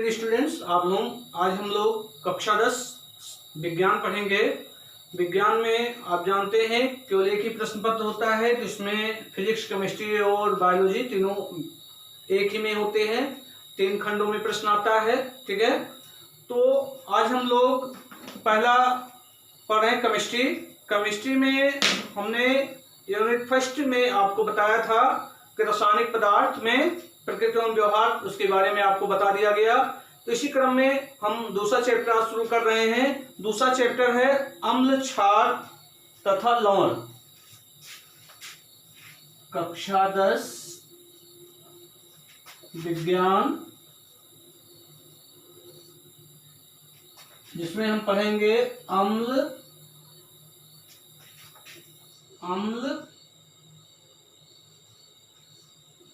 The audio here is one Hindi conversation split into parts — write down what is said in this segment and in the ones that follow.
स्टूडेंट्स, आज हम लोग कक्षा 10 विज्ञान पढ़ेंगे। विज्ञान में आप जानते हैं केवल एक ही प्रश्न पत्र होता है, तो इसमें फिजिक्स, केमिस्ट्री और बायोलॉजी तीनों एक ही में होते हैं। 3 खंडों में प्रश्न आता है, ठीक है। तो आज हम लोग पहला पढ़ रहे हैं केमिस्ट्री। केमिस्ट्री में हमने यूनिट फर्स्ट में आपको बताया था कि रासायनिक पदार्थ में प्रकृति एवं व्यवहार, उसके बारे में आपको बता दिया गया। तो इसी क्रम में हम दूसरा चैप्टर आज शुरू कर रहे हैं। दूसरा चैप्टर है अम्ल, क्षार तथा लवण। कक्षा 10 विज्ञान, जिसमें हम पढ़ेंगे अम्ल,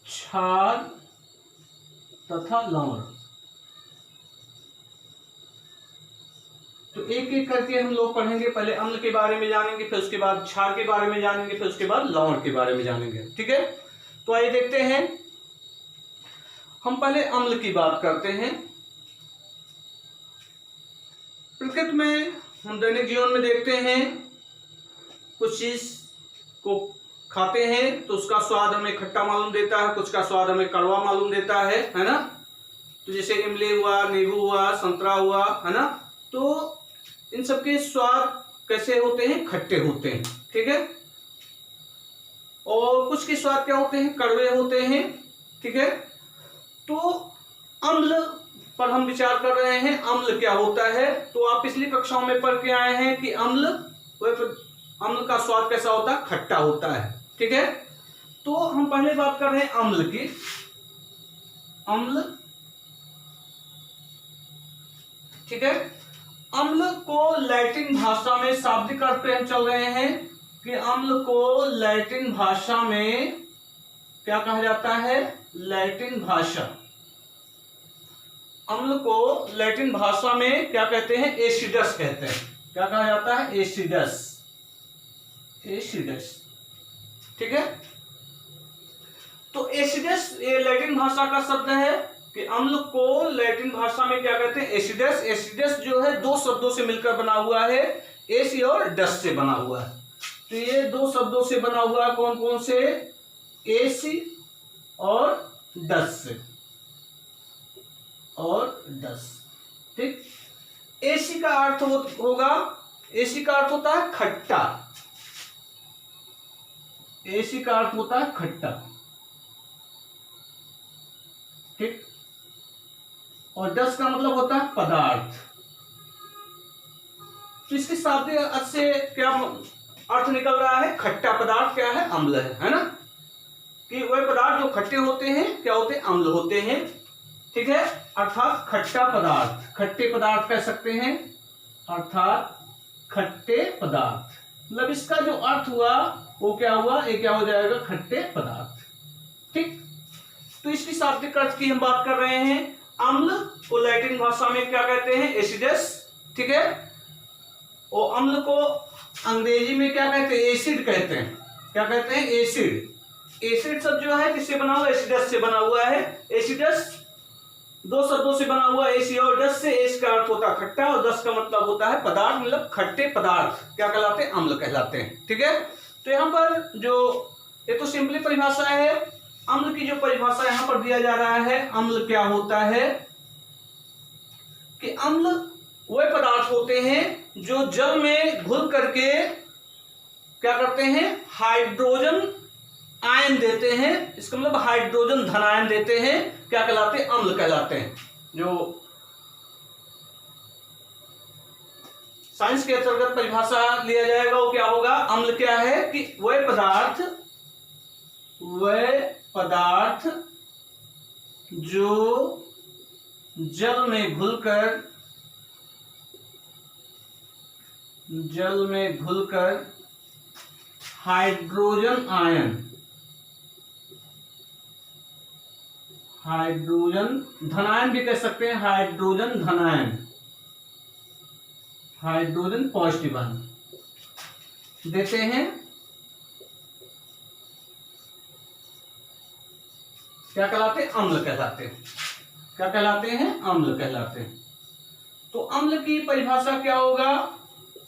क्षार तथा लवण। तो एक एक करके हम लोग पढ़ेंगे। पहले अम्ल के बारे में जानेंगे, फिर उसके बाद क्षार के बारे में जानेंगे, फिर उसके बाद लवण के बारे में जानेंगे, ठीक है। तो आइए देखते हैं। हम पहले अम्ल की बात करते हैं। प्रकृति में हम दैनिक जीवन में देखते हैं, कुछ चीज को खाते हैं तो उसका स्वाद हमें खट्टा मालूम देता है, कुछ का स्वाद हमें कड़वा मालूम देता है ना। तो जैसे इमली हुआ, नींबू हुआ, संतरा हुआ, है ना। तो इन सबके स्वाद कैसे होते हैं? खट्टे होते हैं, ठीक है। और कुछ के स्वाद क्या होते हैं? कड़वे होते हैं, ठीक है। तो अम्ल पर हम विचार कर रहे हैं। अम्ल क्या होता है? तो आप पिछली कक्षाओं में पढ़ के आए हैं कि अम्ल का स्वाद कैसा होता है? खट्टा होता है, ठीक है। तो हम पहले बात कर रहे हैं अम्ल की। अम्ल, ठीक है। अम्ल को लैटिन भाषा में शाब्दिक अर्थ पे हम चल रहे हैं कि अम्ल को लैटिन भाषा में क्या कहा जाता है? लैटिन भाषा। अम्ल को लैटिन भाषा में क्या कहते हैं? एसिडस कहते हैं। क्या कहा जाता है? एसिडस, एसिडस, ठीक है। तो एसिडस ये लैटिन भाषा का शब्द है कि अम्ल को लैटिन भाषा में क्या कहते हैं? एसिडस। एसिडस जो है 2 शब्दों से मिलकर बना हुआ है, एसी और डस से बना हुआ है। तो ये 2 शब्दों से बना हुआ है। कौन कौन से? एसी और डस से, और डस, ठीक। एसी का अर्थ होगा, एसी का अर्थ होता है खट्टा। एसी का अर्थ होता है खट्टा, ठीक। और डस का मतलब होता है पदार्थ। तो इसके शाब्दिक अर्थ से क्या अर्थ निकल रहा है? खट्टा पदार्थ क्या है? अम्ल है ना। कि वह पदार्थ जो खट्टे होते हैं क्या होते हैं? अम्ल होते हैं, ठीक है। अर्थात खट्टा पदार्थ, खट्टे पदार्थ कह सकते हैं, अर्थात खट्टे पदार्थ। मतलब इसका जो अर्थ हुआ वो क्या हुआ? ये क्या हो जाएगा? खट्टे पदार्थ, ठीक। तो इसकी शाब्दिक अर्थ की हम बात कर रहे हैं। अम्ल को लैटिन भाषा में क्या कहते हैं? एसिडस, ठीक है। और अम्ल को अंग्रेजी में क्या कहते हैं? एसिड कहते हैं। क्या कहते हैं? एसिड। एसिड शब्द जो है किससे बना हुआ? एसिडस से बना हुआ है। एसिडस 2 शब्दों से बना हुआ, एसी और डस से। एस का अर्थ होता है खट्टा और डस का मतलब होता है पदार्थ, मतलब खट्टे पदार्थ क्या कहलाते हैं? अम्ल कहलाते हैं, ठीक है। तो यहाँ पर जो ये तो सिंपली परिभाषा है। अम्ल की जो परिभाषा यहां पर दिया जा रहा है, अम्ल क्या होता है? कि अम्ल वे पदार्थ होते हैं जो जल में घुल करके क्या करते हैं? हाइड्रोजन आयन देते हैं। इसका मतलब हाइड्रोजन धन आयन देते हैं। क्या कहलाते हैं? अम्ल कहलाते हैं। जो साइंस के अंतर्गत परिभाषा लिया जाएगा वो क्या होगा? अम्ल क्या है? कि वह पदार्थ जो जल में घुलकर हाइड्रोजन धन आयन भी कह सकते हैं, हाइड्रोजन धन आयन, हाइड्रोजन पॉजिटिव आयन देते हैं। क्या कहलाते हैं? अम्ल कहलाते हैं। क्या कहलाते हैं? अम्ल कहलाते हैं। तो अम्ल की परिभाषा क्या होगा?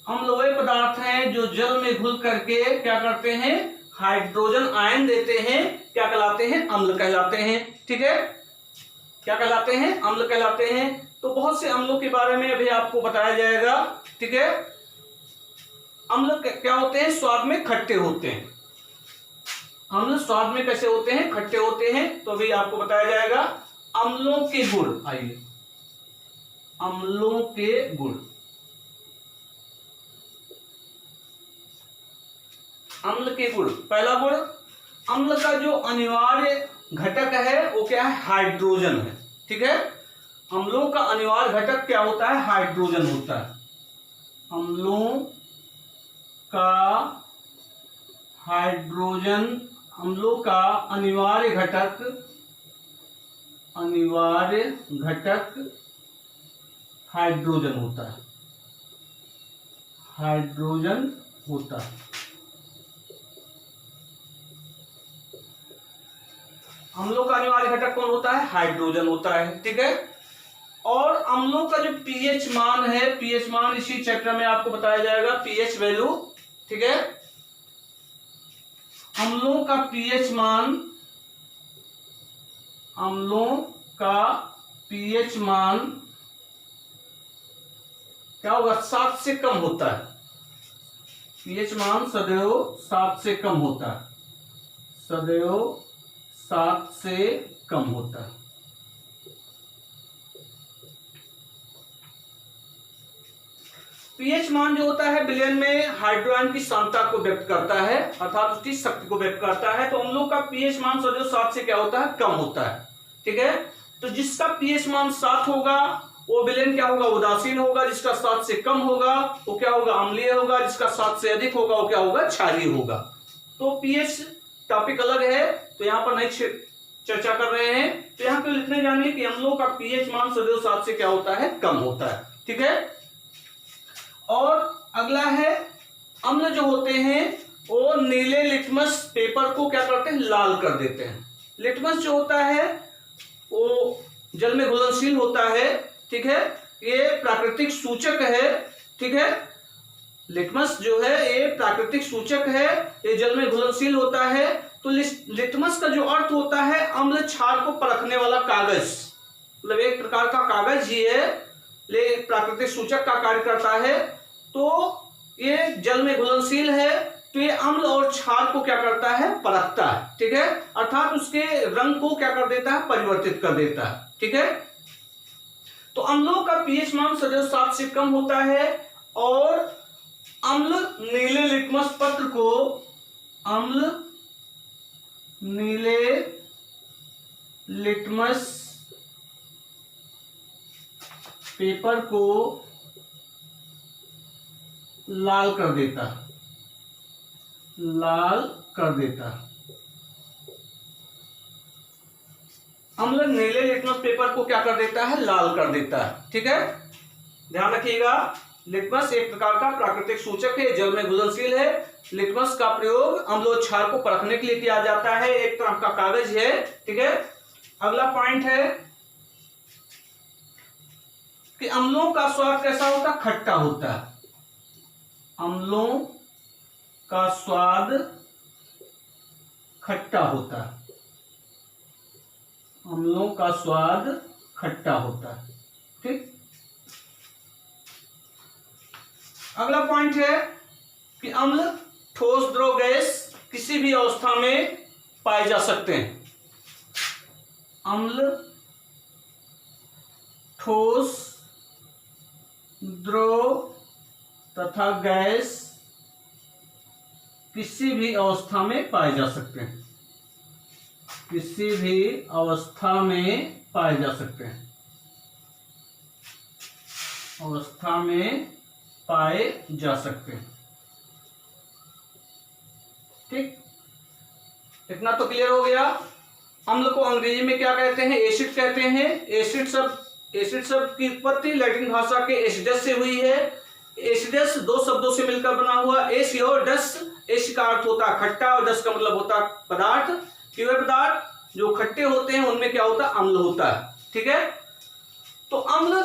अम्ल वे पदार्थ हैं जो जल में घुल करके क्या करते हैं? हाइड्रोजन आयन देते हैं। क्या कहलाते हैं? अम्ल कहलाते हैं। ठीक है, क्या कहलाते हैं? अम्ल कहलाते हैं। तो बहुत से अम्लों के बारे में अभी आपको बताया जाएगा। ठीक है, अम्ल क्या होते हैं? स्वाद में खट्टे होते हैं। अम्ल स्वाद में कैसे होते हैं? खट्टे होते हैं। तो अभी आपको बताया जाएगा अम्लों के गुण। आइए, अम्लों के गुण। अम्ल के गुण, पहला गुण, अम्ल का जो अनिवार्य घटक है वो क्या है? हाइड्रोजन है। ठीक है, अम्लों का अनिवार्य घटक क्या होता है? हाइड्रोजन होता है। अम्लों का हाइड्रोजन, अम्लों का अनिवार्य घटक हाइड्रोजन होता है। हाइड्रोजन होता है। अम्लों का अनिवार्य घटक कौन होता है? हाइड्रोजन होता है। ठीक है, और अम्लों का जो पीएच मान है, पीएच मान इसी चैप्टर में आपको बताया जाएगा, पीएच वैल्यू। ठीक है, अम्लों का पीएच मान, अम्लों का पीएच मान क्या होगा? 7 से कम होता है। पीएच मान सदैव 7 से कम होता है। सदैव 7 से कम होता है। पीएच मान जो होता है विलयन में हाइड्रोजन की सांद्रता को व्यक्त करता है, अर्थात उसकी शक्ति को व्यक्त करता है। तो अम्लों का पीएच मान सदैव 7 से क्या होता है? कम होता है। ठीक है, तो जिसका पीएच मान 7 होगा वो विलयन क्या होगा? उदासीन होगा। जिसका 7 से कम होगा वो क्या होगा? अम्लीय होगा। जिसका 7 से अधिक होगा वो क्या होगा? क्षारीय होगा। तो पीएच टॉपिक अलग है, तो यहाँ पर नहीं चर्चा कर रहे हैं। तो यहाँ पे लिखने जानिए कि अम्लों का पीएच मान सदैव 7 से क्या होता है? कम होता है। ठीक है, और अगला है, अम्ल जो होते हैं वो नीले लिटमस पेपर को क्या करते हैं? लाल कर देते हैं। लिटमस जो होता है वो जल में घुलनशील होता है। ठीक है, ये प्राकृतिक सूचक है। ठीक है, लिटमस जो है ये प्राकृतिक सूचक है, ये जल में घुलनशील होता है। तो लिटमस का जो अर्थ होता है अम्ल क्षार को परखने वाला कागज, मतलब एक प्रकार का कागज ही है, ले प्राकृतिक सूचक का कार्य करता है। तो ये जल में घुलनशील है, तो ये अम्ल और क्षार को क्या करता है? परखता है। ठीक है, अर्थात उसके रंग को क्या कर देता है? परिवर्तित कर देता है। ठीक है, तो अम्लों का पीएच मान सदैव 7 से कम होता है, और अम्ल नीले लिटमस पत्र को, अम्ल नीले लिटमस पेपर को लाल कर देता, लाल कर देता। अम्ल नीले लिटमस पेपर को क्या कर देता है? लाल कर देता है। ठीक है, ध्यान रखिएगा, लिटमस एक प्रकार का प्राकृतिक सूचक है, जल में घुलनशील है। लिटमस का प्रयोग अम्ल और क्षार को परखने के लिए किया जाता है, एक तरह का कागज है। ठीक है, अगला पॉइंट है कि अम्लों का स्वाद कैसा होता है? खट्टा होता है। अम्लों का स्वाद खट्टा होता है। अम्लों का स्वाद खट्टा होता है। ठीक, अगला पॉइंट है कि अम्ल ठोस, द्रव, गैस किसी भी अवस्था में पाए जा सकते हैं। अम्ल ठोस, द्रव तथा गैस किसी भी अवस्था में पाए जा सकते हैं। किसी भी अवस्था में पाए जा सकते हैं। अवस्था में पाए जा सकते हैं। ठीक, इतना तो क्लियर हो गया। अम्ल को अंग्रेजी में क्या कहते हैं? एसिड कहते हैं। एसिड शब्द की उत्पत्ति लैटिन भाषा के एसिडस से हुई है। एसिडस 2 शब्दों से मिलकर बना हुआ, एस और डस। एस का अर्थ होता है खट्टा और डस का मतलब होता है पदार्थ। कि वे पदार्थ जो खट्टे होते हैं उनमें क्या होता है? अम्ल होता है। ठीक है, तो अम्ल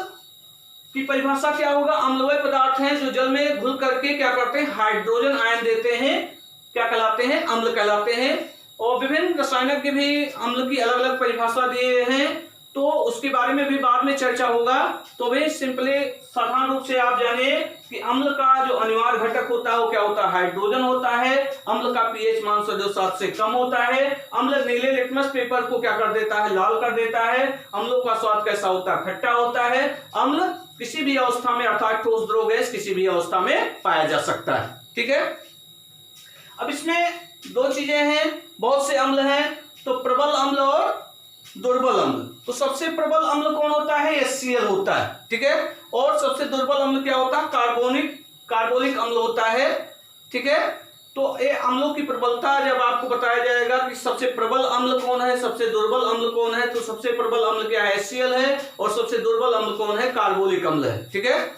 की परिभाषा क्या होगा? अम्ल वह पदार्थ हैं जो जल में घुल करके क्या करते हैं? हाइड्रोजन आयन देते हैं, क्या कहलाते हैं? अम्ल कहलाते हैं। और विभिन्न रसायनज्ञ भी अम्ल की अलग अलग परिभाषा दिए हैं, तो उसके बारे में भी बाद में चर्चा होगा। तो भाई सिंपली साधारण रूप से आप जानिए कि अम्ल का जो अनिवार्य घटक होता है वो क्या होता है? हाइड्रोजन होता है। अम्ल का पीएच मान 7 से कम होता है। अम्ल नीले लिटमस पेपर को क्या कर देता है? लाल कर देता है। अम्लों का स्वाद कैसा होता है? खट्टा होता है। अम्ल किसी भी अवस्था में अर्थात ठोस द्रव गैस किसी भी अवस्था में पाया जा सकता है। ठीक है। अब इसमें दो चीजें हैं, बहुत से अम्ल हैं, तो प्रबल अम्ल और दुर्बल अम्ल। तो सबसे प्रबल अम्ल कौन होता है? HCl होता है। ठीक है। और सबसे दुर्बल अम्ल क्या होता है? कार्बोनिक अम्ल होता है। ठीक है। तो ये अम्लों की प्रबलता जब आपको बताया जाएगा कि सबसे प्रबल अम्ल कौन है, सबसे दुर्बल अम्ल कौन है, तो सबसे प्रबल अम्ल क्या है? HCl है। और सबसे दुर्बल अम्ल कौन है? कार्बोनिक अम्ल है। ठीक है।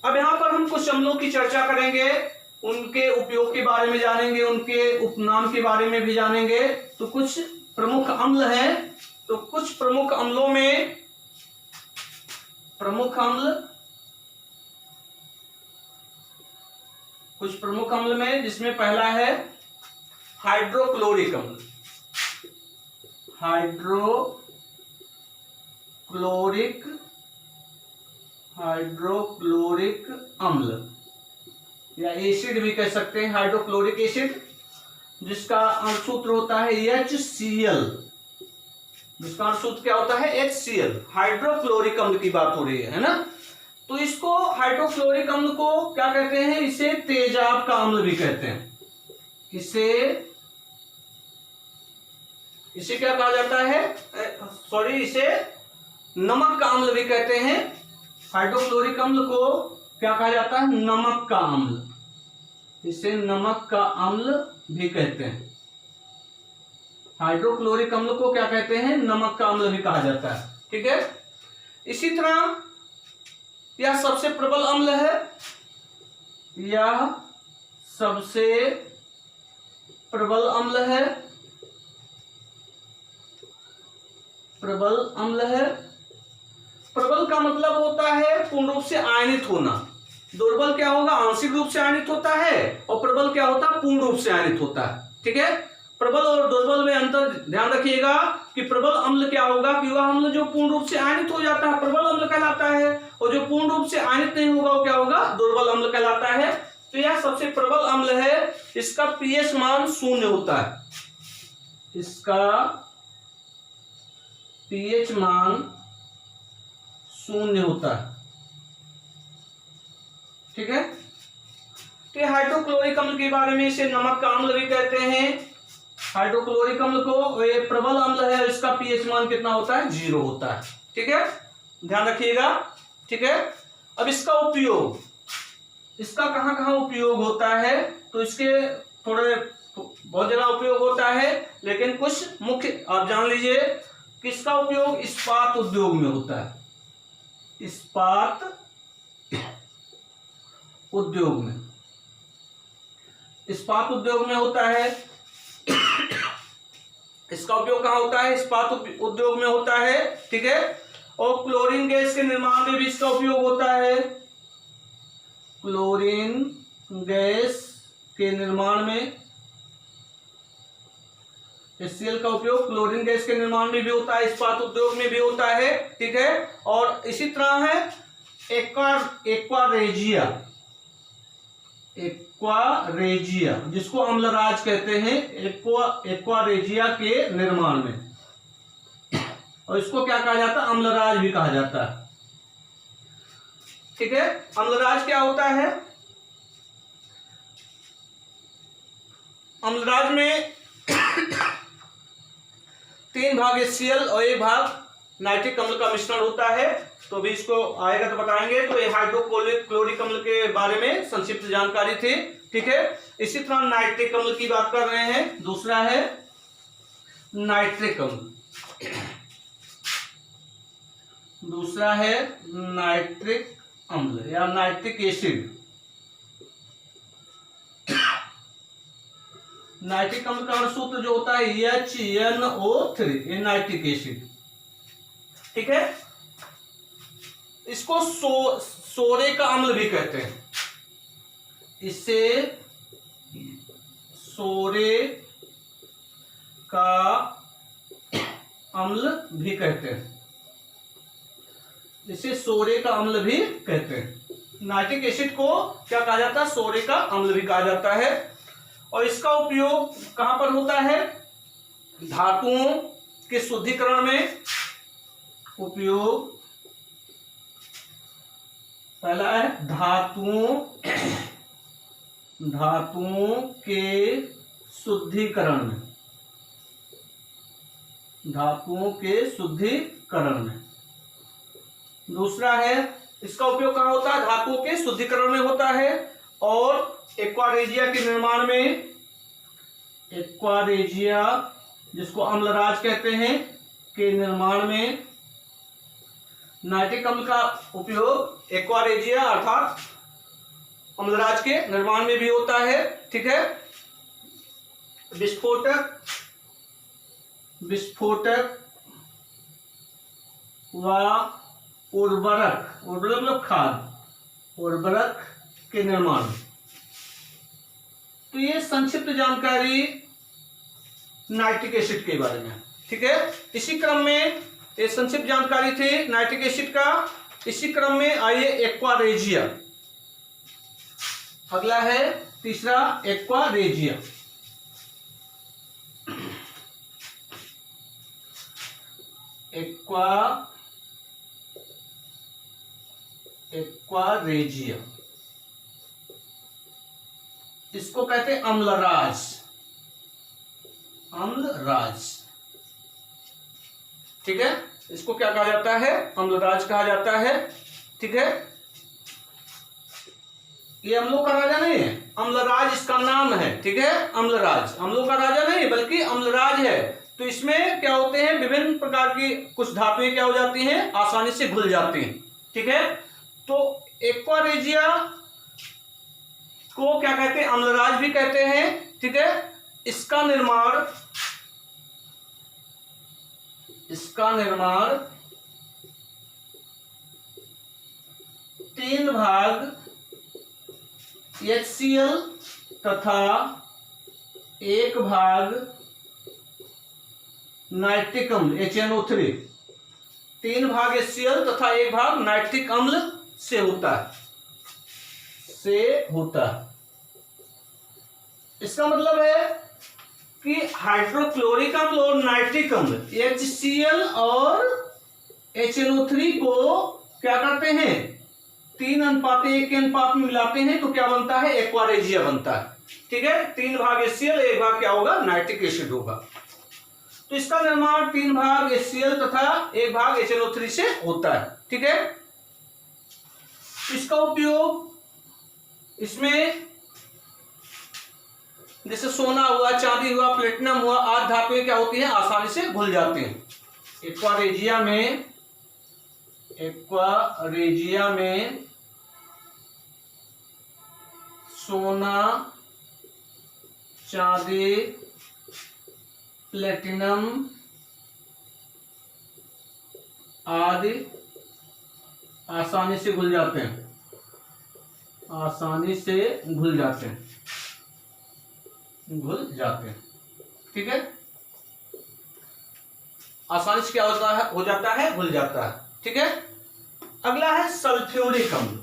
अब यहां पर हम कुछ अम्लों की चर्चा करेंगे, उनके उपयोग के बारे में जानेंगे, उनके उपनाम के बारे में भी जानेंगे। तो कुछ प्रमुख अम्ल हैं, तो कुछ प्रमुख अम्लों में जिसमें पहला है हाइड्रोक्लोरिक अम्ल। हाइड्रोक्लोरिक अम्ल या एसिड भी कह सकते हैं, हाइड्रोक्लोरिक एसिड, जिसका अणुसूत्र होता है HCl। जिसका अणुसूत्र क्या होता है? HCl। हाइड्रोक्लोरिक अम्ल की बात हो रही है ना। तो इसको हाइड्रोक्लोरिक अम्ल को क्या कहते हैं? इसे तेजाब का अम्ल भी कहते हैं। इसे क्या कहा जाता है? इसे नमक का अम्ल भी कहते हैं। हाइड्रोक्लोरिक अम्ल को क्या कहा जाता है? नमक का अम्ल। इसे नमक का अम्ल भी कहते हैं। हाइड्रोक्लोरिक अम्ल को क्या कहते हैं? नमक का अम्ल भी कहा जाता है। ठीक है। इसी तरह यह सबसे प्रबल अम्ल है। प्रबल का मतलब होता है पूर्ण रूप से आयनित होना। दुर्बल क्या होगा? आंशिक रूप से आयनित होता है। और प्रबल क्या होता है? पूर्ण रूप से आयनित होता है। ठीक है। प्रबल और दुर्बल में अंतर ध्यान रखिएगा कि प्रबल अम्ल क्या होगा कि वह अम्ल जो पूर्ण रूप से आयनित हो जाता है प्रबल अम्ल कहलाता है, और जो पूर्ण रूप से आयनित नहीं होगा वो क्या होगा? दुर्बल अम्ल कहलाता है। तो यह सबसे प्रबल अम्ल है। इसका पीएच मान 0 होता है। इसका पीएच मान 0 होता है। ठीक है। तो हाइड्रोक्लोरिक अम्ल के बारे में इसे नमक का अम्ल भी कहते हैं। हाइड्रोक्लोरिक अम्ल को ये प्रबल अम्ल है, इसका पीएच मान कितना होता है? 0 होता है। ठीक है। ध्यान रखिएगा। ठीक है। अब इसका उपयोग, इसका कहां कहां उपयोग होता है? तो इसके बहुत जगह उपयोग होता है, लेकिन कुछ मुख्य आप जान लीजिए। किसका उपयोग? इस्पात उद्योग में होता है। इस्पात उद्योग में होता है। इसका उपयोग कहां होता है? इस्पात उद्योग में होता है। ठीक है। और क्लोरीन गैस के निर्माण में भी इसका उपयोग होता है। क्लोरीन गैस के निर्माण में HCl का उपयोग क्लोरीन गैस के निर्माण में भी होता है, इस्पात उद्योग में भी होता है। ठीक है। और इसी तरह है एक्वारेजिया, जिसको अम्लराज कहते हैं। एक्वारेजिया के निर्माण में, और इसको क्या कहा जाता है? अम्लराज भी कहा जाता है। ठीक है। अम्लराज क्या होता है? अम्लराज में 3 भाग HCl और 1 भाग नाइट्रिक अम्ल का मिश्रण होता है। तो भी इसको आएगा तो बताएंगे। तो ये हाइड्रोक्लोरिक अम्ल के बारे में संक्षिप्त जानकारी थी। ठीक है। इसी तरह नाइट्रिक अम्ल की बात कर रहे हैं। दूसरा है नाइट्रिक अम्ल। दूसरा है नाइट्रिक अम्ल या नाइट्रिक एसिड। नाइट्रिक अम्ल का अणुसूत्र जो होता है HNO3, ये नाइट्रिक एसिड। ठीक है। इसको सोरे का अम्ल भी कहते हैं, इसे सोरे का अम्ल भी कहते हैं, इसे सोरे का अम्ल भी कहते हैं। नाइट्रिक एसिड को क्या कहा जाता है? सोरे का अम्ल भी कहा जाता है। और इसका उपयोग कहां पर होता है? धातुओं के शुद्धिकरण में उपयोग। पहला है धातुओं के शुद्धिकरण में, धातुओं के शुद्धिकरण में। दूसरा है, इसका उपयोग कहां होता है? धातुओं के शुद्धिकरण में होता है। और एक्वारेजिया के निर्माण में, एक्वारेजिया जिसको अम्लराज कहते हैं, के निर्माण में नाइट्रिक अम्ल का उपयोग एक्वारेजिया अर्थात अम्लराज के निर्माण में भी होता है। ठीक है। विस्फोटक व उर्वरक मतलब खाद, उर्वरक के निर्माण। तो ये संक्षिप्त जानकारी नाइट्रिक एसिड के बारे में। ठीक है। इसी क्रम में ये संक्षिप्त जानकारी थी नाइट्रिक एसिड का। इसी क्रम में आइए एक्वारेजिया। अगला है तीसरा एक्वारेजिया। एक्वारेजिया इसको कहते हैं अम्लराज, अम्लराज। ठीक है। इसको क्या कहा जाता है? अम्लराज कहा जाता है। ठीक है। ये अम्लों का राजा नहीं है, अम्लराज इसका नाम है। ठीक है। अम्लराज अम्लों का राजा नहीं बल्कि अम्लराज है। तो इसमें क्या होते हैं? विभिन्न प्रकार की कुछ धातुएं क्या हो जाती हैं? आसानी से घुल जाती हैं। ठीक है। तो एक्वारेजिया को क्या कहते हैं? अम्लराज भी कहते हैं। ठीक है। इसका निर्माण 3 भाग HCl तथा 1 भाग नाइट्रिक अम्ल HNO3, 3 भाग HCl तथा 1 भाग नाइट्रिक अम्ल से होता है, इसका मतलब है कि हाइड्रोक्लोरिक अम्ल और नाइट्रिक अम्ल HCl और HNO3 को क्या करते हैं? 3:1 के अनुपात में मिलाते हैं तो क्या बनता है? एक्वारेजिया बनता है। ठीक है। 3 भाग HCl, 1 भाग क्या होगा? नाइट्रिक एसिड होगा। तो इसका निर्माण 3 भाग HCl तथा 1 भाग HNO3 से होता है। ठीक है। इसका उपयोग इसमें जैसे सोना हुआ, चांदी हुआ, प्लेटिनम हुआ आदि धातुएं क्या होती हैं? आसानी से घुल जाती हैं। एक्वारेजिया में सोना, चांदी, प्लेटिनम आदि आसानी से घुल जाते हैं, ठीक है। आसानी से क्या होता है? हो जाता है, घुल जाता है। ठीक है। अगला है सल्फ्यूरिक अम्ल।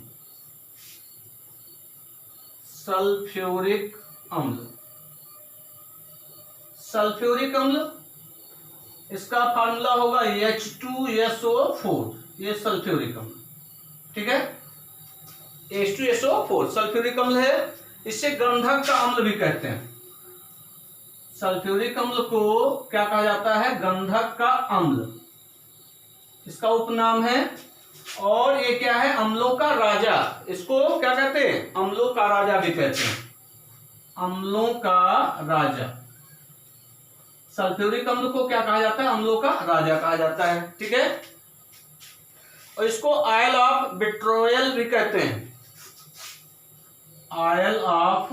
सल्फ्यूरिक अम्ल इसका फार्मूला होगा H2SO4, ये सल्फ्यूरिक अम्ल। ठीक है। H2SO4 सल्फ्यूरिक अम्ल है। इसे गंधक का अम्ल भी कहते हैं। सल्फ्यूरिक अम्ल को क्या कहा जाता है? गंधक का अम्ल इसका उपनाम है। और ये क्या है? अम्लों का राजा। इसको क्या कहते हैं? अम्लों का राजा भी कहते हैं, अम्लों का राजा। सल्फ्यूरिक अम्ल को क्या कहा जाता है? अम्लों का राजा कहा जाता है। ठीक है। और इसको आयल ऑफ विट्रोयल भी कहते हैं, आयल ऑफ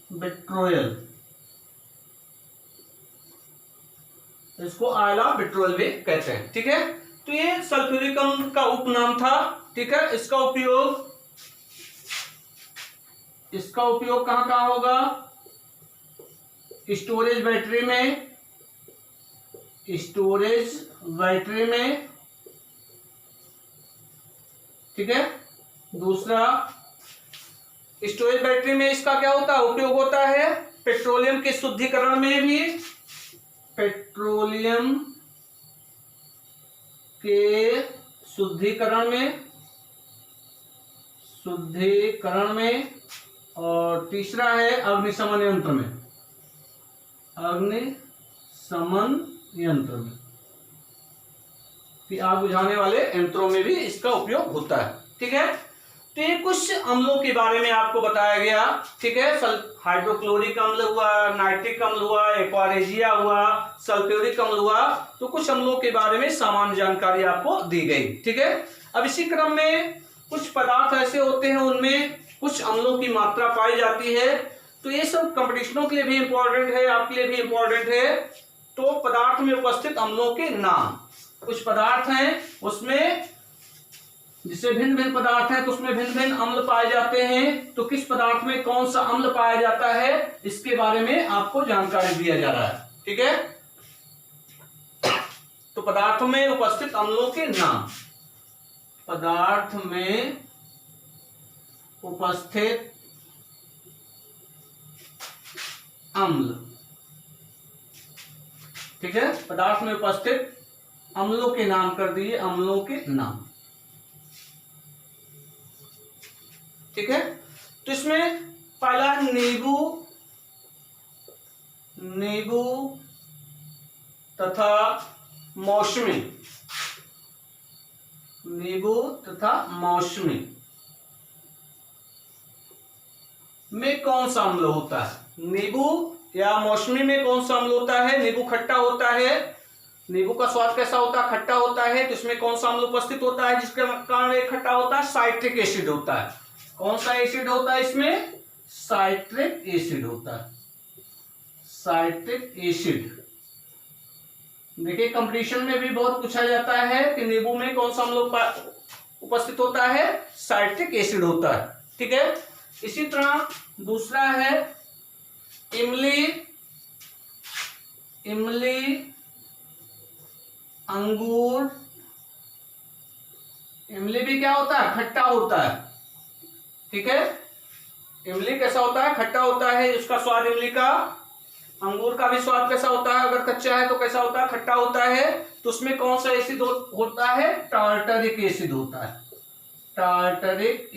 विट्रोयल, इसको आयल ऑफ विट्रोयल भी कहते हैं। ठीक है। तो ये सल्फ्यूरिक अम्ल का उपनाम था। ठीक है, इसका उपयोग कहां कहां होगा? स्टोरेज बैटरी में, ठीक है। दूसरा, स्टोरेज बैटरी में इसका क्या होता है? उपयोग होता है पेट्रोलियम के शुद्धिकरण में भी, पेट्रोलियम के शुद्धिकरण में, और तीसरा है अग्निशमन यंत्र में, कि आग बुझाने वाले यंत्रों में भी इसका उपयोग होता है। ठीक है, तो ये कुछ अम्लों के बारे में आपको बताया गया। ठीक है, हाइड्रोक्लोरिक अम्ल हुआ, नाइट्रिक अम्ल हुआ, एक्वारेजिया हुआ, सल्फ्यूरिक अम्ल हुआ। तो कुछ अम्लों के बारे में सामान्य जानकारी आपको दी गई। ठीक है, अब इसी क्रम में कुछ पदार्थ ऐसे होते हैं उनमें कुछ अम्लों की मात्रा पाई जाती है। तो ये सब कंपटीशनों के लिए भी इंपॉर्टेंट है, आपके लिए भी इंपॉर्टेंट है। तो पदार्थ में उपस्थित अम्लों के नाम, कुछ पदार्थ हैं उसमें जिससे भिन्न भिन्न पदार्थ हैं तो उसमें भिन्न भिन्न अम्ल पाए जाते हैं। तो किस पदार्थ में कौन सा अम्ल पाया जाता है इसके बारे में आपको जानकारी दिया जा रहा है। ठीक है, तो पदार्थों में उपस्थित अम्लों के नाम, पदार्थ में उपस्थित अम्ल, ठीक है, पदार्थ में उपस्थित अम्लों के नाम कर दिए, अम्लों के नाम। ठीक है, तो इसमें पहला नींबू तथा मौसमी, में कौन सा अम्ल होता है? नींबू या मौसमी में कौन सा अम्ल होता है? नींबू खट्टा होता है, नींबू का स्वाद कैसा होता है? खट्टा होता है। तो इसमें कौन सा अम्ल उपस्थित होता है जिसके कारण ये खट्टा होता है? साइट्रिक एसिड होता है। कौन सा एसिड होता है इसमें? साइट्रिक एसिड होता है, साइट्रिक एसिड। देखिए कंपटीशन में भी बहुत पूछा जाता है कि नींबू में कौन सा अम्ल उपस्थित होता है? साइट्रिक एसिड होता है। ठीक है, इसी तरह दूसरा है इमली अंगूर। इमली भी क्या होता है? खट्टा होता है। ठीक है, इमली कैसा होता है? खट्टा होता है। इसका स्वाद इमली का, अंगूर का भी स्वाद कैसा होता है? अगर कच्चा है तो कैसा होता है? खट्टा होता है। तो उसमें कौन सा एसिड होता है? टार्टरिक एसिड होता है, टार्टरिक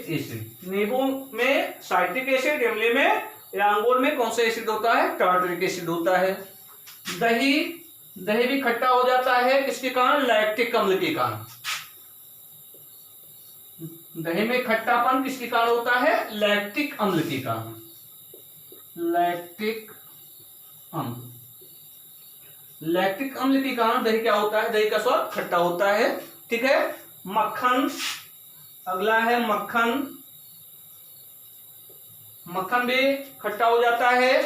एसिड। नींबू में साइट्रिक एसिड, इमली में या अंगूर में कौन सा एसिड होता है? टार्टरिक एसिड होता है। दही भी खट्टा हो जाता है किसके कारण? लैक्टिक अम्ल के कारण। दही में खट्टापन किसके कारण होता है? लैक्टिक अम्ल के कारण, लैक्टिक अम्ल के कारण दही क्या होता है? दही का स्वाद खट्टा होता है। ठीक है, मक्खन, अगला है मक्खन भी खट्टा हो जाता है।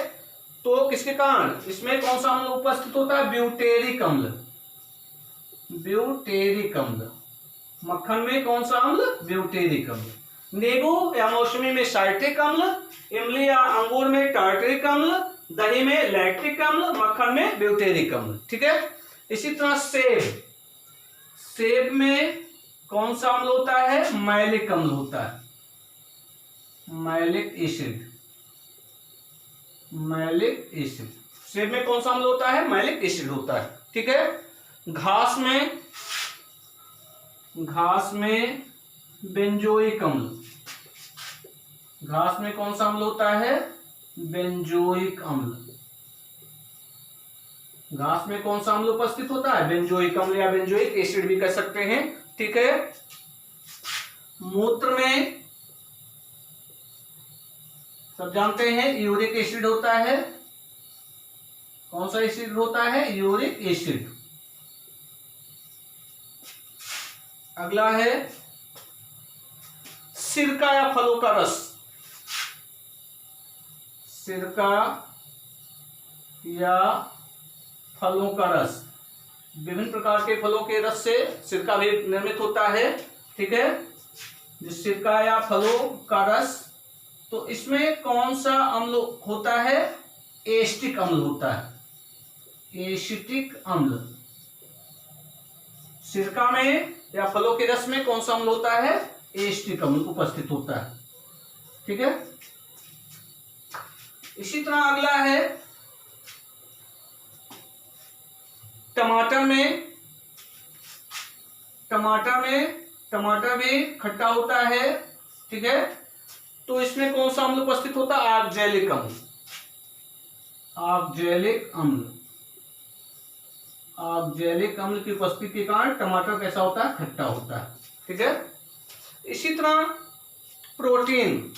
तो किसके कारण? इसमें कौन सा अम्ल उपस्थित होता है? ब्यूटेरिक अम्ल। मक्खन में कौन सा अम्ल? ब्यूटेरिक अम्ल। नींबू या मौसमी में साइट्रिक अम्ल, इमली या अंगूर में टार्टरिक अम्ल, दही में लैक्टिक अम्ल, मक्खन में ब्यूटेरिक अम्ल। ठीक है, इसी तरह सेब में कौन सा अम्ल होता है? मैलिक अम्ल होता है, मैलिक एसिड। सेब में कौन सा अम्ल होता है? मैलिक एसिड होता है। ठीक है, घास में बेंजोइक अम्ल, घास में कौन सा अम्ल होता है? बेंजोइक अम्ल। घास में कौन सा अम्ल उपस्थित होता है? बेंजोइक अम्ल या बेंजोइक एसिड भी कह सकते हैं। ठीक है, मूत्र में सब जानते हैं यूरिक एसिड होता है। कौन सा एसिड होता है? Uric acid. अगला है सिरका या फलों का रस, सिरका या फलों का रस, विभिन्न प्रकार के फलों के रस से सिरका भी निर्मित होता है। ठीक है, जिस सिरका या फलों का रस, तो इसमें कौन सा अम्ल होता है? एसिटिक अम्ल होता है। एसिटिक अम्ल सिरका में या फलों के रस में कौन सा अम्ल होता है? एसिटिक अम्ल उपस्थित होता है। ठीक है, इसी तरह अगला है टमाटर में। टमाटर भी खट्टा होता है। ठीक है, तो इसमें कौन सा अम्ल उपस्थित होता है? ऑक्जेलिक अम्ल। ऑक्जेलिक अम्ल, ऑक्जेलिक अम्ल की उपस्थिति के कारण टमाटर कैसा होता है? खट्टा होता है। ठीक है, इसी तरह प्रोटीन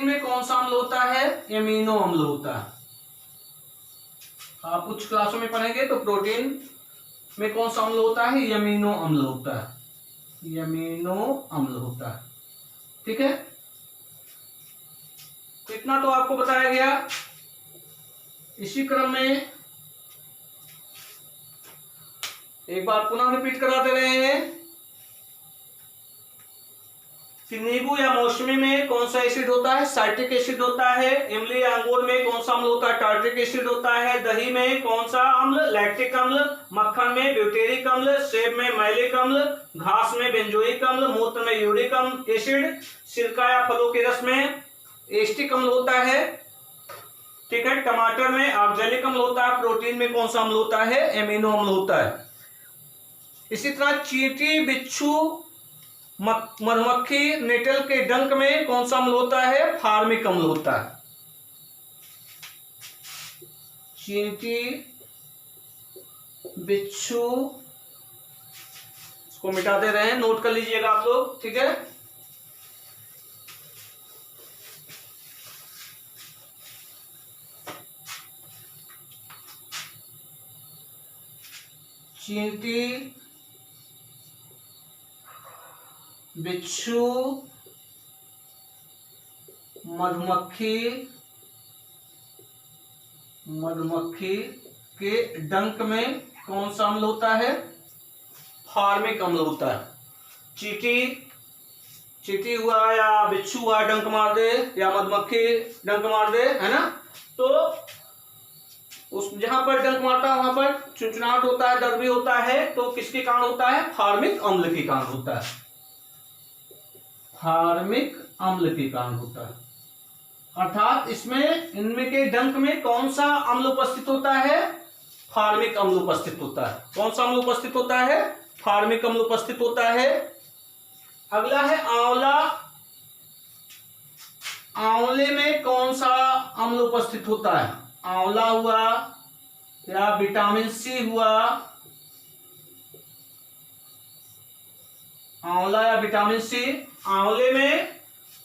में कौन सा अम्ल होता है? एमिनो अम्ल होता है। आप उच्च क्लासों में पढ़ेंगे तो प्रोटीन में कौन सा अम्ल होता है? एमिनो अम्ल होता है। एमिनो अम्ल होता है। ठीक है, तो इतना तो आपको बताया गया। इसी क्रम में एक बार पुनः रिपीट करा दे रहे हैं कि नींबू या मौसमी में कौन सा एसिड होता है? साइट्रिक एसिड होता है। इमली या अंगूर में कौन सा अम्ल होता है? टार्ट्रिक एसिड होता है। दही में कौन सा अम्ल? लैक्टिक अम्ल। मक्खन में ब्यूटेरिक अम्ल। सेब में मैलिक अम्ल। घास में बेंजोइक अम्ल। मूत्र में यूरिक एसिड। सिरका या फलों के रस में एसिटिक अम्ल होता है। ठीक है, टमाटर में ऑक्जेलिक अम्ल होता है। प्रोटीन में कौन सा अम्ल होता है? एमिनो अम्ल होता है। इसी तरह चींटी, बिच्छू, मधुमक्खी, नेटल के डंक में कौन सा अम्ल होता है? फार्मिक अम्ल होता है। चींटी, बिच्छू, इसको मिटा दे रहे हैं, नोट कर लीजिएगा आप लोग। ठीक है, चींटी, बिच्छू, मधुमक्खी के डंक में कौन सा अम्ल होता है? फार्मिक अम्ल होता है। चींटी हुआ या बिच्छू हुआ डंक मार दे, या मधुमक्खी डंक मार दे, है ना, तो उस जहां पर डंक मारता है वहां पर चुनचुनाहट होता है, दर्द भी होता है। तो किसके कारण होता है? फार्मिक अम्ल के कारण होता है। फार्मिक अम्ल के कारण होता है। अर्थात इसमें इनमें के डंक में कौन सा अम्ल उपस्थित होता है? फार्मिक अम्ल उपस्थित होता है। कौन सा अम्ल उपस्थित होता है? फार्मिक अम्ल उपस्थित होता है। अगला है आंवला। आंवले में कौन सा अम्ल उपस्थित होता है? आंवला हुआ या विटामिन सी हुआ, आंवला या विटामिन सी। आंवले में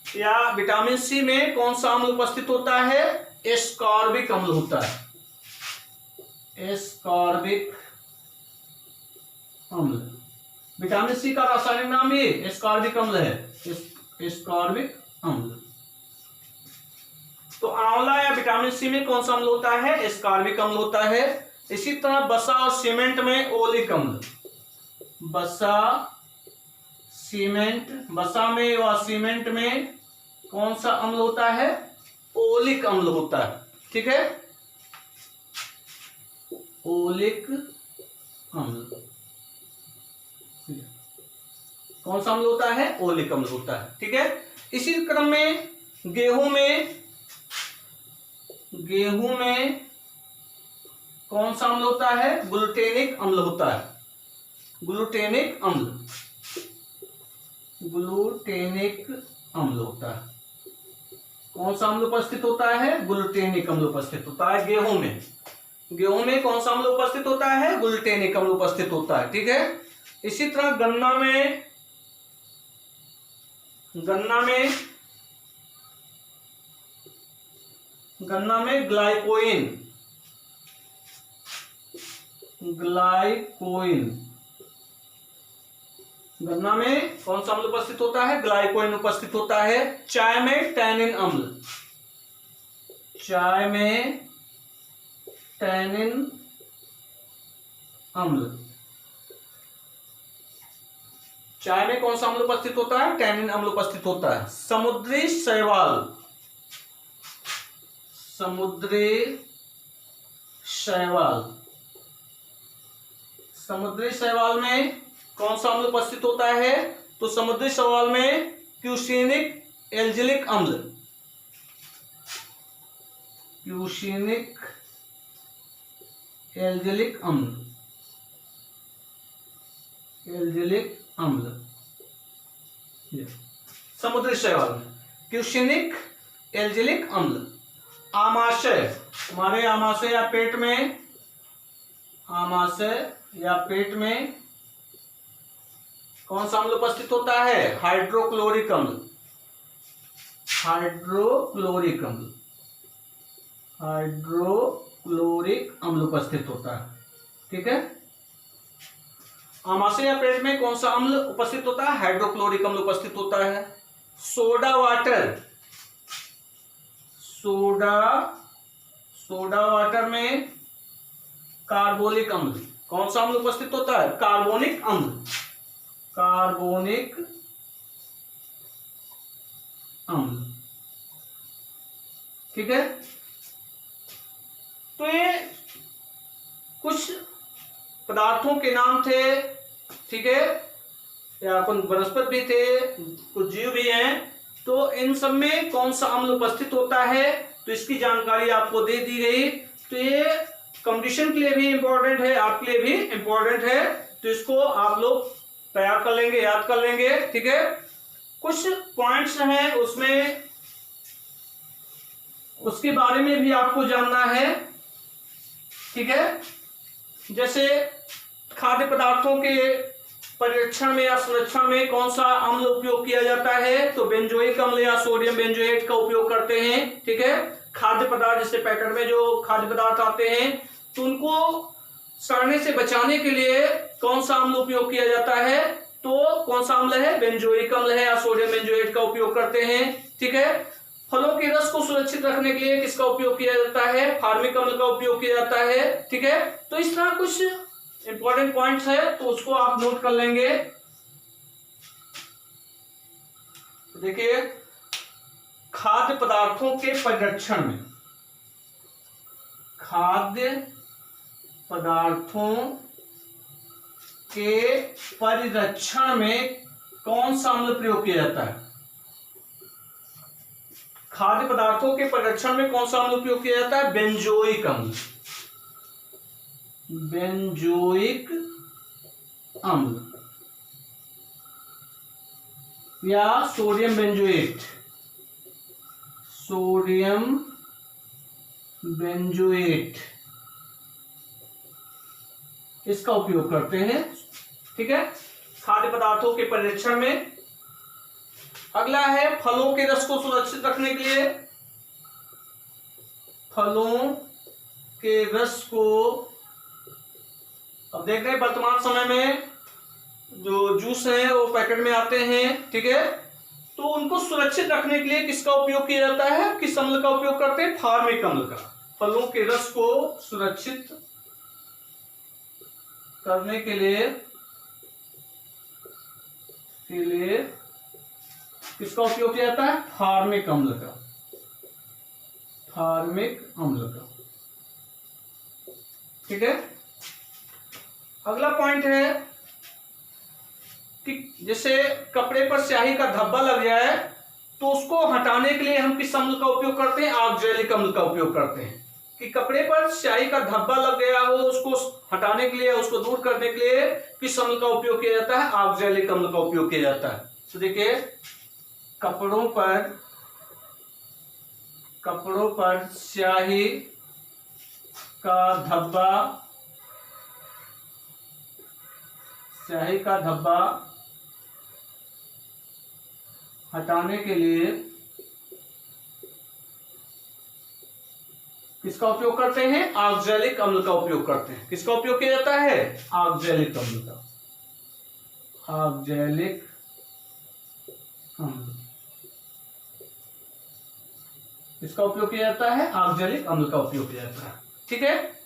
या विटामिन सी में कौन सा अम्ल उपस्थित होता है? एस्कॉर्बिक अम्ल होता है। एस्कॉर्बिक अम्ल, विटामिन सी का रासायनिक नाम भी एस्कॉर्बिक अम्ल है। एस्कॉर्बिक अम्ल। तो आंवला या विटामिन सी में कौन सा अम्ल होता है? एस्कॉर्बिक अम्ल होता है। इसी तरह बसा और सीमेंट में ओलिक अम्ल। बसा में या सीमेंट में कौन सा अम्ल होता है? ओलिक अम्ल होता है। ठीक है, ओलिक अम्ल। कौन सा अम्ल होता है? ओलिक अम्ल होता है। ठीक है, इसी क्रम में गेहूं में कौन सा अम्ल होता है? ग्लूटेनिक अम्ल होता है। ग्लूटेनिक अम्ल होता है। कौन सा अम्ल उपस्थित होता है? ग्लूटेनिक अम्ल उपस्थित होता है गेहूं में कौन सा अम्ल उपस्थित होता है? ग्लूटेनिक अम्ल उपस्थित होता है। ठीक है, इसी तरह गन्ना में ग्लाइकोइन गन्ना में कौन सा अम्ल उपस्थित होता है? ग्लाइकोइन उपस्थित होता है। चाय में टैनिन अम्ल। चाय में कौन सा अम्ल उपस्थित होता है? टैनिन अम्ल उपस्थित होता है। समुद्री शैवाल, समुद्री शैवाल, समुद्री शैवाल में कौन सा अम्ल उपस्थित होता है? तो समुद्री शैवाल में क्यूसेनिक एल्जिलिक अम्ल, क्यूसेनिक एल्जिलिक अम्ल, एल्जिलिक अम्ल, समुद्री शैवाल में क्यूसेनिक एल्जिलिक अम्ल। आमाशय, हमारे आमाशय या पेट में, आमाशय या पेट में कौन सा अम्ल उपस्थित होता है? हाइड्रोक्लोरिक अम्ल, हाइड्रोक्लोरिक अम्ल, हाइड्रोक्लोरिक अम्ल उपस्थित होता है। ठीक है, आमाशय या पेट में कौन सा अम्ल उपस्थित होता है? हाइड्रोक्लोरिक अम्ल उपस्थित होता है। सोडा वाटर, सोडा वाटर में कार्बोनिक अम्ल, कौन सा अम्ल उपस्थित होता है? कार्बोनिक अम्ल, कार्बोनिक अम्ल। ठीक है, तो ये कुछ पदार्थों के नाम थे। ठीक है, या कुछ वनस्पति भी थे, कुछ जीव भी हैं। तो इन सब में कौन सा अम्ल उपस्थित होता है, तो इसकी जानकारी आपको दे दी गई। तो ये कंपटीशन के लिए भी इंपॉर्टेंट है, आपके लिए भी इंपॉर्टेंट है। तो इसको आप लोग तैयार कर लेंगे, याद कर लेंगे। ठीक है, कुछ पॉइंट्स हैं उसमें, उसके बारे में भी आपको जानना है। ठीक है, जैसे खाद्य पदार्थों के परिरक्षण में या संरक्षण में कौन सा अम्ल उपयोग किया जाता है? तो बेंजोइक अम्ल या सोडियम बेंजोएट का उपयोग करते हैं। ठीक है, खाद्य पदार्थ जैसे पैकेट में जो खाद्य पदार्थ आते हैं तो उनको सड़ने से बचाने के लिए कौन सा अम्ल उपयोग किया जाता है? तो कौन सा अम्ल है? बेंजोइक अम्ल है या सोडियम बेंजोएट का उपयोग करते हैं। ठीक है, फलों के रस को सुरक्षित रखने के लिए किसका उपयोग किया जाता है? फार्मिक अम्ल का उपयोग किया जाता है। ठीक है, तो इस तरह कुछ इंपॉर्टेंट पॉइंट्स है, तो उसको आप नोट कर लेंगे। देखिए, खाद्य पदार्थों के परिरक्षण में, खाद्य पदार्थों के परिरक्षण में कौन सा अम्ल प्रयोग किया जाता है? खाद्य पदार्थों के परिरक्षण में कौन सा अम्ल उपयोग किया जाता है? बेंजोइक अम्ल, बेंजोइक अम्ल या सोडियम बेंजोएट, सोडियम बेंजोएट, इसका उपयोग करते हैं। ठीक है, खाद्य पदार्थों के परिरक्षण में। अगला है फलों के रस को सुरक्षित रखने के लिए, फलों के रस को, अब देख रहे हैं वर्तमान समय में जो जूस है वो पैकेट में आते हैं। ठीक है, तो उनको सुरक्षित रखने के लिए किसका उपयोग किया जाता है? किस अम्ल का उपयोग करते हैं? फार्मिक अम्ल का। फलों के रस को सुरक्षित करने के लिए किसका उपयोग किया जाता है? फार्मिक अम्ल का, फार्मिक अम्ल का। ठीक है, अगला पॉइंट है कि जैसे कपड़े पर स्याही का धब्बा लग जाए तो उसको हटाने के लिए हम किस अम्ल का उपयोग करते हैं? ऑक्जेलिक अम्ल का उपयोग करते हैं। कि कपड़े पर स्याही का धब्बा लग गया हो, उसको हटाने के लिए, उसको दूर करने के लिए किस अम्ल का उपयोग किया जाता है? ऑक्जेलिक अम्ल का उपयोग किया जाता है। तो देखिए, कपड़ों पर स्याही का धब्बा हटाने के लिए किसका उपयोग करते हैं? ऑक्जेलिक अम्ल का उपयोग करते हैं। किसका उपयोग किया जाता है? ऑक्जेलिक अम्ल का, ऑक्जेलिक अम्ल, इसका उपयोग किया जाता है, ऑक्जेलिक अम्ल का उपयोग किया जाता है। ठीक है,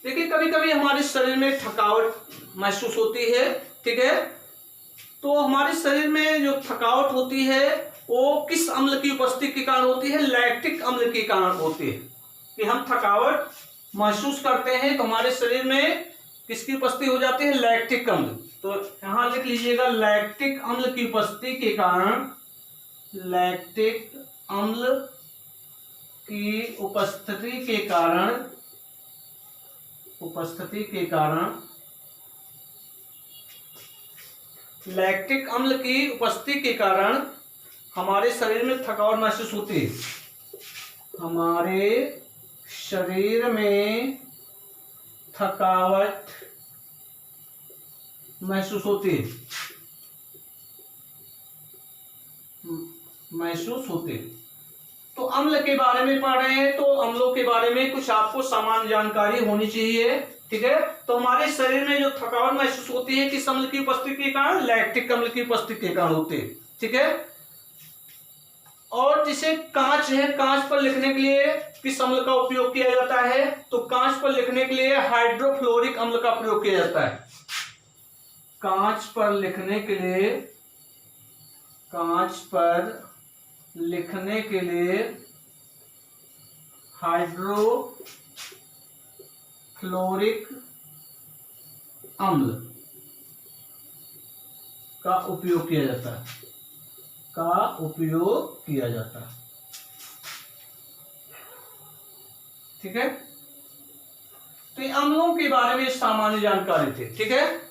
देखिए कभी कभी हमारे शरीर में थकावट महसूस होती है, ठीक है। तो हमारे शरीर में जो थकावट होती है वो किस अम्ल की उपस्थिति के कारण होती है? लैक्टिक अम्ल के कारण होती है। कि हम थकावट महसूस करते हैं तो हमारे शरीर में किसकी उपस्थिति हो जाती है? लैक्टिक अम्ल। तो यहां लिख लीजिएगा, लैक्टिक अम्ल की उपस्थिति के कारण, लैक्टिक अम्ल की उपस्थिति के कारण, लैक्टिक अम्ल की उपस्थिति के कारण हमारे शरीर में थकावट महसूस होती है। हमारे शरीर में थकावट महसूस होती है, तो अम्ल के बारे में पढ़ रहे हैं तो अम्लों के बारे में कुछ आपको सामान्य जानकारी होनी चाहिए, ठीक है। तो हमारे शरीर में जो थकावट महसूस होती है किस अम्ल की उपस्थिति के कारण? लैक्टिक अम्ल की उपस्थिति के कारण होती है, ठीक है। और जिसे कांच है, कांच पर लिखने के लिए किस अम्ल का उपयोग किया जाता है? तो कांच पर लिखने के लिए हाइड्रोफ्लोरिक अम्ल का प्रयोग किया जाता है। कांच पर लिखने के लिए हाइड्रोफ्लोरिक अम्ल का उपयोग किया जाता है, ठीक है। तो ये अम्लों के बारे में सामान्य जानकारी थी, ठीक है।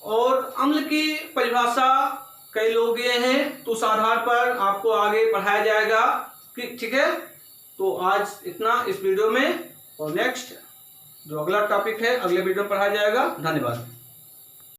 और अम्ल की परिभाषा कई लोग ये हैं, तो उस आधार पर आपको आगे पढ़ाया जाएगा, ठीक है। तो आज इतना इस वीडियो में, और नेक्स्ट जो अगला टॉपिक है अगले वीडियो में पढ़ाया जाएगा। धन्यवाद।